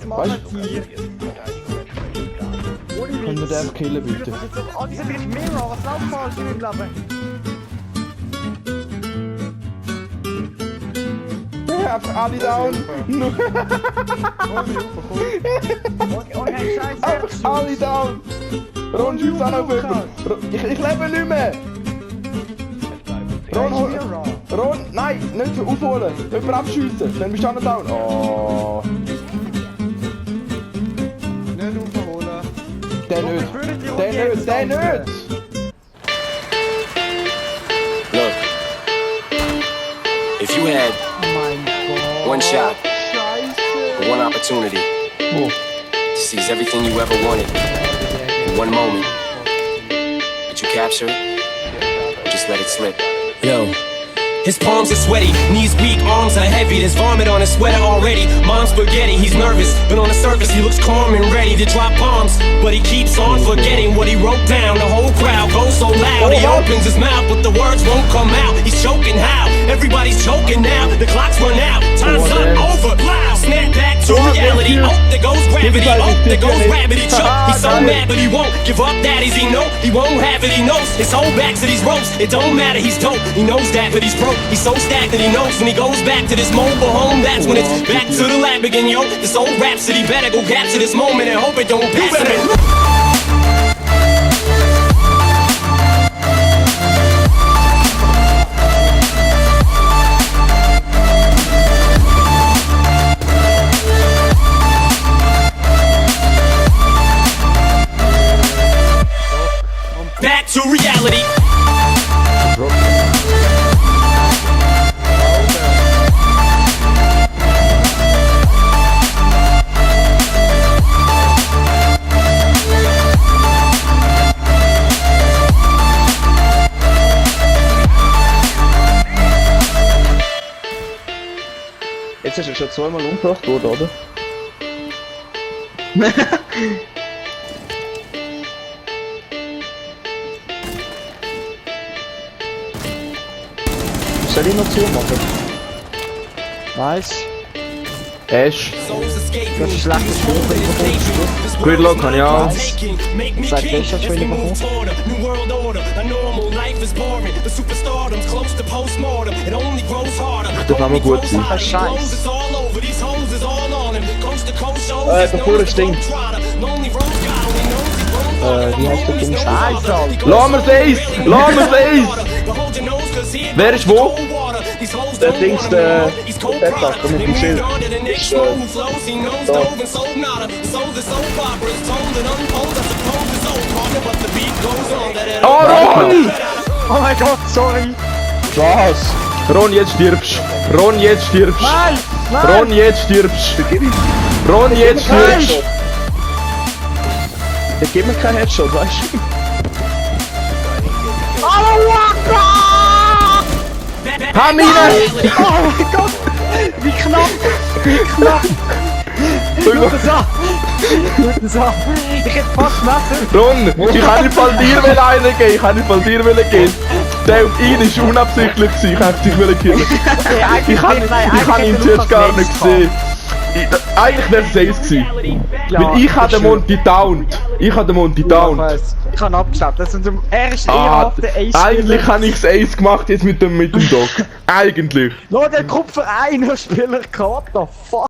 Was machen die? Können wir den killen, bitte? Oh, die sind wirklich Mirror, was läuft falsch in meinem Leben? Einfach alle down! Oh nein, scheiße! Einfach alle down! Ron, schießt auch noch jemand! Ich lebe nicht mehr! Ron, nein, nicht so aufholen! Jemand abschiessen, dann bist du auch noch down! Oh! Nicht aufholen. Der nicht! Der nicht! Look, if you had one shot, one opportunity to seize everything you ever wanted in one moment, did you capture it or just let it slip? Yo. His palms are sweaty, knees weak, arms are heavy. There's vomit on his sweater already. Mom's spaghetti, he's nervous, but on the surface he looks calm and ready to drop bombs. But he keeps on forgetting what he wrote down. The whole crowd goes so loud. He opens his mouth, but the words won't come out. He's choking how? Everybody's choking now. The clock's run out, time's up, over. Loud, snap back to reality. Oh, there goes gravity. Oh, there goes gravity. Choke. He's so mad, but he won't give up. Daddies, he know he won't have it. He knows his whole back to these ropes. It don't matter, he's dope. He knows that, but he's broke. He's so stacked that he knows when he goes back to this mobile home. That's when it's back to the lab again, yo. This old rhapsody better go capture this moment and hope it don't pass him. Back to reality. Jetzt ist er schon zweimal umgebracht worden, oder? Soll ich noch zumachen? Nice. Ash. Das ist ein schlechtes Spiel, wenn ich bekomme. Gridlock kann ich auch. Seit gestern Spiel bekommen. Das kann mal gut sein. Das ist scheiße. Da vorne stinkt. Wie heißt der Ding? Scheiße, Alter. Lass mir's Eis! Lass mir's Eis! Wer ist wo? Der Dings, der Bettlacker mit dem Schild. Ist, da. Oh, Ron! Oh mein Gott, sorry. Was? Ron, jetzt stirbst. Ron, jetzt stirbst. Nein! Nein! Ron, jetzt stirbst. Ron, jetzt stirbst. Der gibt mir keinen Headshot, weißt du? Hamine! Oh mein Gott! Wie knapp! Wie knapp! Schau das an! Schau das an! Ich hätte fast Messer! Ron, ich kann nicht mal dir einen geben. Ich kann nicht mal dir geben. Der auf ihn ist unabsichtlich gewesen. Ich hätte dich killen. Ich kann ihn zuerst gar nicht gesehen. Eigentlich wäre es Ace gewesen. Weil ich habe den Monty downed. Ich habe den Monty downed. Ich habe abgeschleppt. Das sind er ist Ace. Eigentlich habe ich das Ace gemacht jetzt mit dem Dog. Eigentlich. Nur der Kupfer einer Spieler, what the fuck?